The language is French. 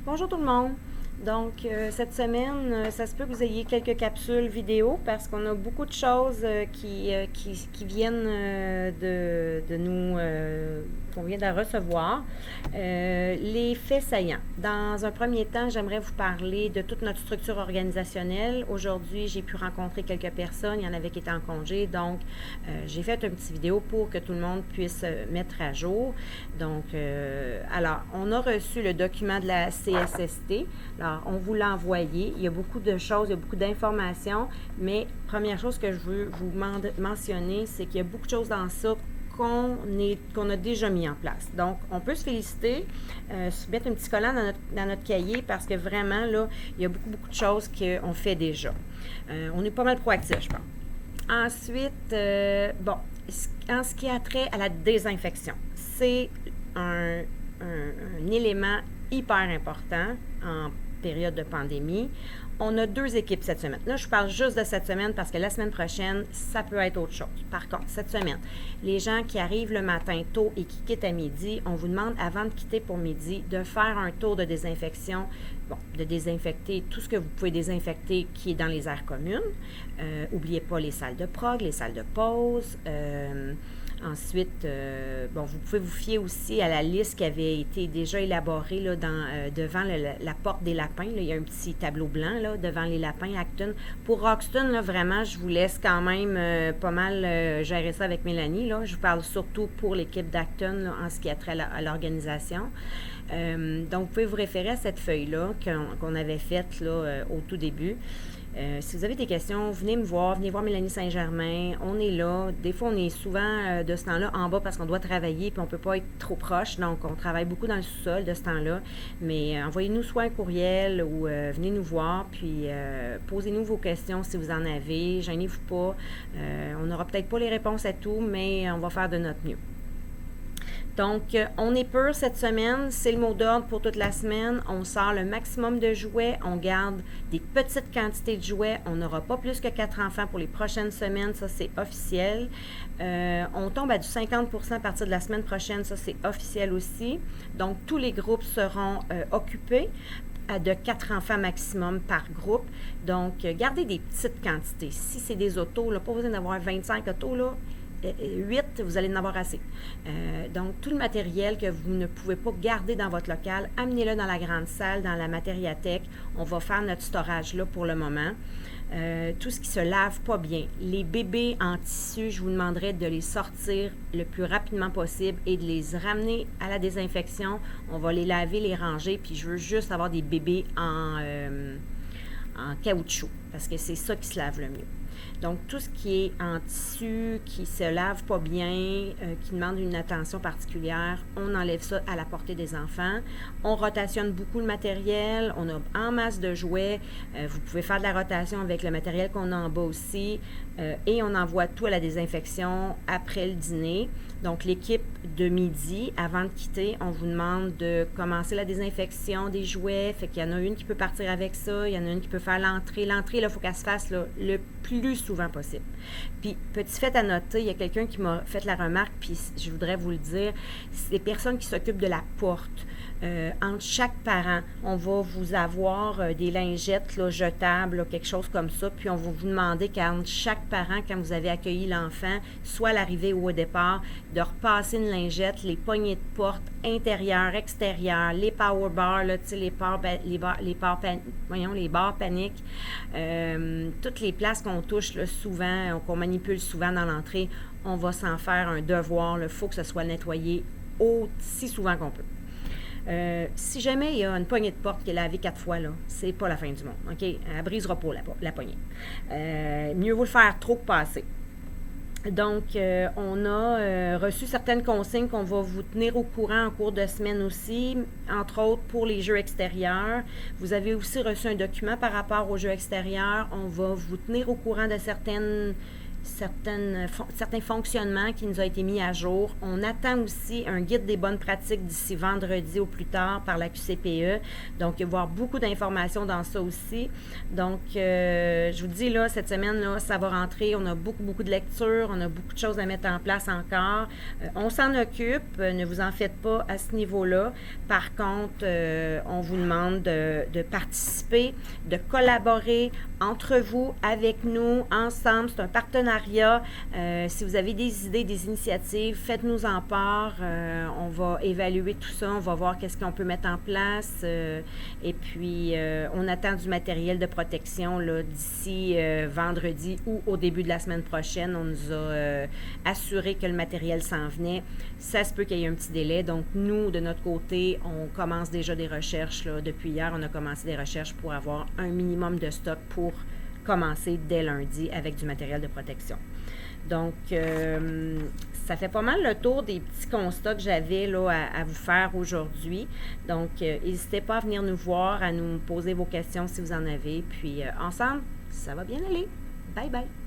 Bonjour tout le monde. Donc, cette semaine, ça se peut que vous ayez quelques capsules vidéo parce qu'on a beaucoup de choses qui viennent de nous, qu'on vient de recevoir. Les faits saillants. Dans un premier temps, j'aimerais vous parler de toute notre structure organisationnelle. Aujourd'hui, j'ai pu rencontrer quelques personnes. Il y en avait qui étaient en congé. Donc, j'ai fait une petite vidéo pour que tout le monde puisse mettre à jour. Donc, alors, on a reçu le document de la CSST. Alors, on vous l'a envoyé. Il y a beaucoup de choses, il y a beaucoup d'informations, mais première chose que je veux vous mentionner, c'est qu'il y a beaucoup de choses dans ça qu'on a déjà mis en place. Donc, on peut se féliciter, se mettre un petit collant dans notre cahier parce que vraiment, là, il y a beaucoup de choses qu'on fait déjà. On est pas mal proactifs, je pense. Ensuite, en ce qui a trait à la désinfection, c'est un élément hyper important en période de pandémie. On a 2 équipes cette semaine. Là, je parle juste de cette semaine parce que la semaine prochaine, ça peut être autre chose. Par contre, cette semaine, les gens qui arrivent le matin tôt et qui quittent à midi, on vous demande, avant de quitter pour midi, de faire un tour de désinfection, de désinfecter tout ce que vous pouvez désinfecter qui est dans les aires communes. N'oubliez pas les salles de prog, les salles de pause. Ensuite, vous pouvez vous fier aussi à la liste qui avait été déjà élaborée là, devant la porte des lapins. Là, il y a un petit tableau blanc là, devant les lapins Acton. Pour Roxton, là, vraiment, je vous laisse quand même pas mal gérer ça avec Mélanie. Là. Je vous parle surtout pour l'équipe d'Acton là, en ce qui a trait à l'organisation. Donc, vous pouvez vous référer à cette feuille-là qu'on avait faite là, au tout début. Si vous avez des questions, venez me voir, venez voir Mélanie Saint-Germain. On est là. Des fois, on est souvent de ce temps-là en bas parce qu'on doit travailler puis on ne peut pas être trop proche. Donc, on travaille beaucoup dans le sous-sol de ce temps-là. Mais envoyez-nous soit un courriel ou venez nous voir. Puis, posez-nous vos questions si vous en avez. Gênez-vous pas. On n'aura peut-être pas les réponses à tout, mais on va faire de notre mieux. Donc, on est pur cette semaine, c'est le mot d'ordre pour toute la semaine. On sort le maximum de jouets, on garde des petites quantités de jouets. On n'aura pas plus que 4 enfants pour les prochaines semaines, ça c'est officiel. On tombe à du 50% à partir de la semaine prochaine, ça c'est officiel aussi. Donc, tous les groupes seront occupés de 4 enfants maximum par groupe. Donc, gardez des petites quantités. Si c'est des autos, là, pas besoin d'avoir 25 autos, là. 8, vous allez en avoir assez. Donc, tout le matériel que vous ne pouvez pas garder dans votre local, amenez-le dans la grande salle, dans la matériathèque. On va faire notre storage là pour le moment. Tout ce qui se lave pas bien. Les bébés en tissu, je vous demanderai de les sortir le plus rapidement possible et de les ramener à la désinfection. On va les laver, les ranger, puis je veux juste avoir des bébés en caoutchouc parce que c'est ça qui se lave le mieux. Donc, tout ce qui est en tissu, qui ne se lave pas bien, qui demande une attention particulière, on enlève ça à la portée des enfants. On rotationne beaucoup le matériel. On a en masse de jouets. Vous pouvez faire de la rotation avec le matériel qu'on a en bas aussi. Et on envoie tout à la désinfection après le dîner. Donc, l'équipe de midi, avant de quitter, on vous demande de commencer la désinfection des jouets. Fait qu'il y en a une qui peut partir avec ça, il y en a une qui peut faire l'entrée. L'entrée, il faut qu'elle se fasse là, le plus souvent possible. Puis, petit fait à noter, il y a quelqu'un qui m'a fait la remarque, puis je voudrais vous le dire, c'est les personnes qui s'occupent de la porte. Entre chaque parent, on va vous avoir des lingettes là, jetables, là, quelque chose comme ça, puis on va vous demander qu'entre chaque parent, quand vous avez accueilli l'enfant, soit à l'arrivée ou au départ, de repasser une lingette, les poignées de porte intérieures, extérieures, les power bars, là, les barres paniques, toutes les places qu'on touche là, souvent, qu'on manipule souvent dans l'entrée, on va s'en faire un devoir. Il faut que ce soit nettoyé aussi souvent qu'on peut. Si jamais il y a une poignée de porte qui est lavée 4 fois, là, c'est pas la fin du monde. OK? Elle brisera pas la poignée. Mieux vaut le faire trop que pas assez. Donc, on a reçu certaines consignes qu'on va vous tenir au courant en cours de semaine aussi, entre autres pour les jeux extérieurs. Vous avez aussi reçu un document par rapport aux jeux extérieurs. On va vous tenir au courant de certaines certains fonctionnements qui nous ont été mis à jour. On attend aussi un guide des bonnes pratiques d'ici vendredi au plus tard par la QCPE. Donc, il va y avoir beaucoup d'informations dans ça aussi. Donc, je vous dis, là, cette semaine, là, ça va rentrer. On a beaucoup de lectures. On a beaucoup de choses à mettre en place encore. On s'en occupe. Ne vous en faites pas à ce niveau-là. Par contre, on vous demande de participer, de collaborer entre vous, avec nous, ensemble. C'est un partenariat. Si vous avez des idées, des initiatives, faites-nous en part. On va évaluer tout ça. On va voir qu'est-ce qu'on peut mettre en place. Et puis, on attend du matériel de protection là, d'ici vendredi ou au début de la semaine prochaine. On nous a assuré que le matériel s'en venait. Ça se peut qu'il y ait un petit délai. Donc, nous, de notre côté, on commence déjà des recherches. Là. Depuis hier, on a commencé des recherches pour avoir un minimum de stock pour commencer dès lundi avec du matériel de protection. Donc, ça fait pas mal le tour des petits constats que j'avais là, à vous faire aujourd'hui. Donc, n'hésitez pas à venir nous voir, à nous poser vos questions si vous en avez. Puis, ensemble, ça va bien aller. Bye bye!